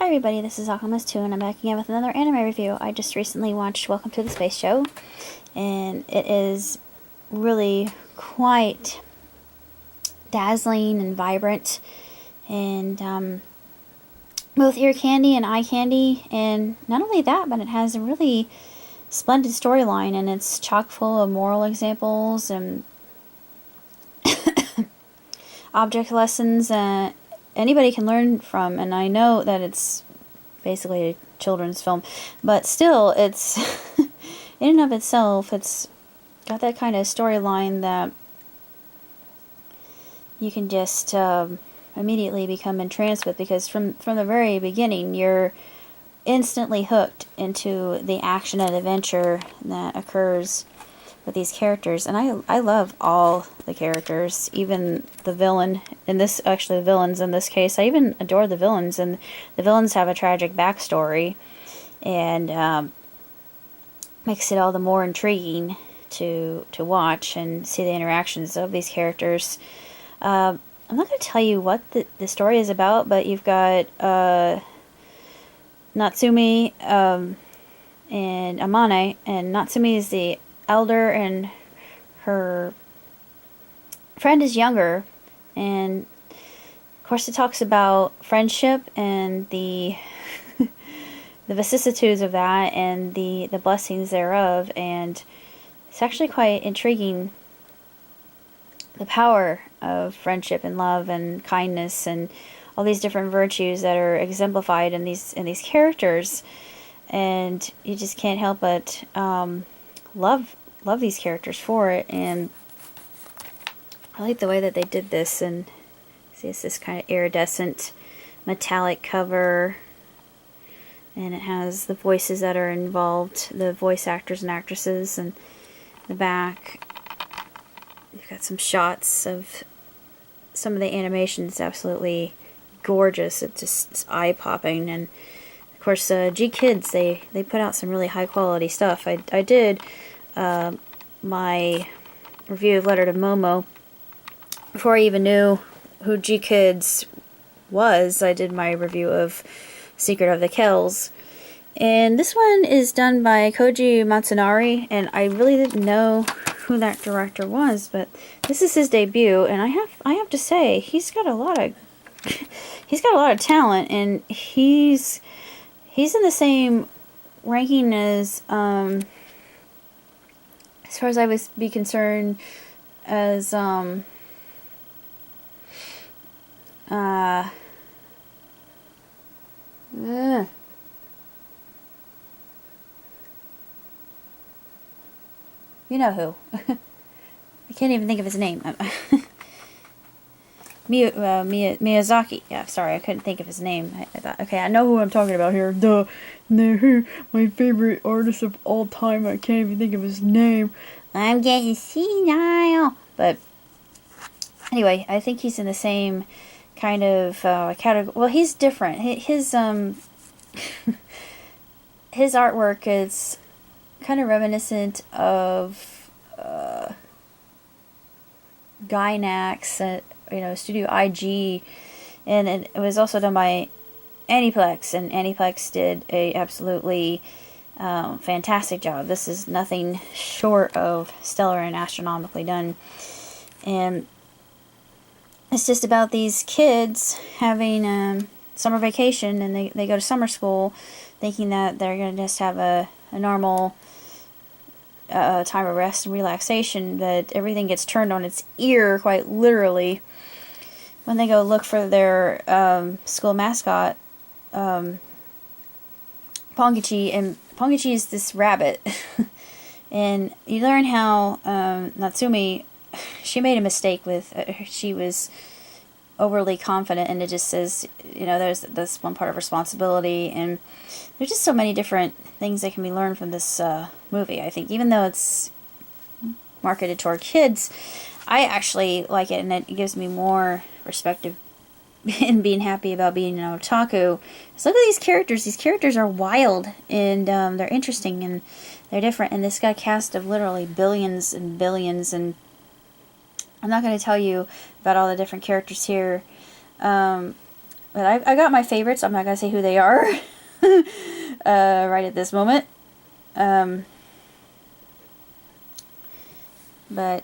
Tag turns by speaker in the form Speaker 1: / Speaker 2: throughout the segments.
Speaker 1: Hi everybody, this is Alchemist2 and I'm back again with another anime review. I just recently watched Welcome to the Space Show, and it is really quite dazzling and vibrant, and both ear candy and eye candy, and not only that, but it has a really splendid storyline, and it's chock full of moral examples and object lessons that anybody can learn from. And I know that it's basically a children's film, but still, it's in and of itself, it's got that kind of storyline that you can just immediately become entranced with, because from the very beginning you're instantly hooked into the action and adventure that occurs with these characters. And I love all the characters, even the villain in this, actually the villains in this case. I even adore the villains, and the villains have a tragic backstory, and makes it all the more intriguing to watch and see the interactions of these characters. I'm not going to tell you what the story is about, but you've got Natsumi and Amane, and Natsumi is the elder and her friend is younger, and of course it talks about friendship and the the vicissitudes of that and the blessings thereof. And it's actually quite intriguing, the power of friendship and love and kindness and all these different virtues that are exemplified in these characters. And you just can't help but love these characters for it. And I like the way that they did this. And see, it's this kind of iridescent metallic cover, and it has the voices that are involved, the voice actors and actresses. And the back, you've got some shots of some of the animations, absolutely gorgeous. It's eye-popping. And of course, GKids, they put out some really high-quality stuff. I did my review of Letter to Momo before I even knew who GKids was. I did my review of Secret of the Kells, and this one is done by Koji Matsunari, and I really didn't know who that director was, but this is his debut, and I have to say, he's got a lot of talent, and he's in the same ranking as far as I would be concerned, as you know who. I can't even think of his name. Miyazaki. Yeah, sorry, I couldn't think of his name. I thought, okay, I know who I'm talking about here. Duh. No, my favorite artist of all time. I can't even think of his name. I'm getting senile. But anyway, I think he's in the same kind of category. Well, he's different. His his artwork is kind of reminiscent of Gainax, Studio IG, and it was also done by Aniplex, and Aniplex did a absolutely fantastic job. This is nothing short of stellar and astronomically done. And it's just about these kids having summer vacation, and they go to summer school thinking that they're going to just have a normal time of rest and relaxation, but everything gets turned on its ear, quite literally, when they go look for their school mascot, Pongichi. And Pongichi is this rabbit. And you learn how Natsumi, she made a mistake with, she was overly confident, and it just says, there's this one part of responsibility, and there's just so many different things that can be learned from this movie. I think, even though it's marketed toward kids, I actually like it, and it gives me more perspective in being happy about being an otaku. So look at these characters. These characters are wild, and they're interesting, and they're different, and this got a cast of literally billions and billions, and I'm not going to tell you about all the different characters here. But I got my favorites. I'm not going to say who they are right at this moment. But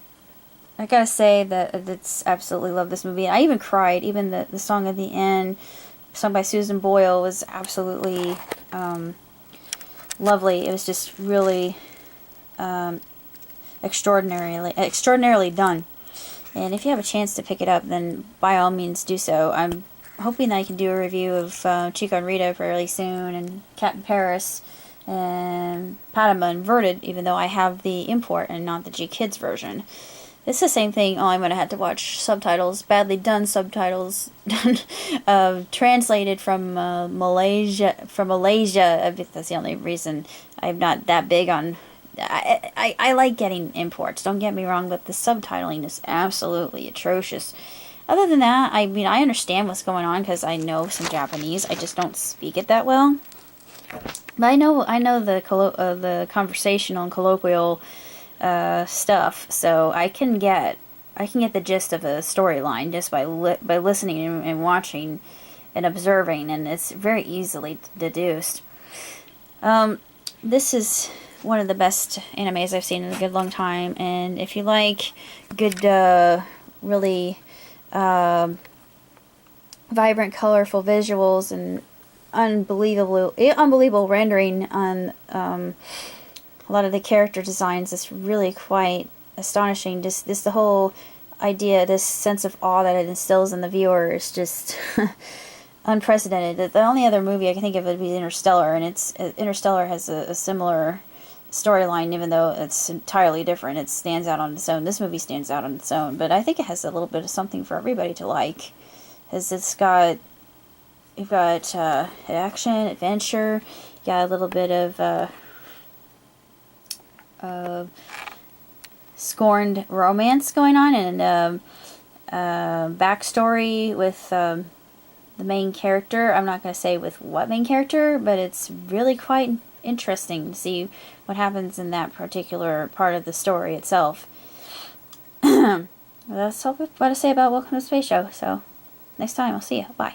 Speaker 1: I gotta say that it's absolutely love this movie. I even cried. Even the song at the end, sung by Suzanne Boyle, was absolutely lovely. It was just really extraordinarily done. And if you have a chance to pick it up, then by all means do so. I'm hoping that I can do a review of Chico and Rita fairly soon, and Cat in Paris, and Padma Inverted, even though I have the import and not the GKids version. It's the same thing. Oh, I'm going to have to watch subtitles, badly done subtitles, translated from Malaysia. That's the only reason I'm not that big on... I like getting imports, don't get me wrong, but the subtitling is absolutely atrocious. Other than that, I mean, I understand what's going on because I know some Japanese. I just don't speak it that well. But I know the conversational and colloquial stuff, so I can get the gist of a storyline just by listening and watching and observing, and it's very easily deduced. This is one of the best animes I've seen in a good long time, and if you like good, really vibrant, colorful visuals and unbelievable rendering on a lot of the character designs, it's really quite astonishing. Just the whole idea, this sense of awe that it instills in the viewer is just unprecedented. The only other movie I can think of would be Interstellar, and Interstellar has a similar storyline, even though it's entirely different. It stands out on its own. This movie stands out on its own, but I think it has a little bit of something for everybody to like. Because you've got action, adventure, you got a little bit of scorned romance going on, and backstory with the main character. I'm not going to say with what main character, but it's really quite interesting to see what happens in that particular part of the story itself. That's all what to say about Welcome to the Space Show. So next time, I'll see you. Bye.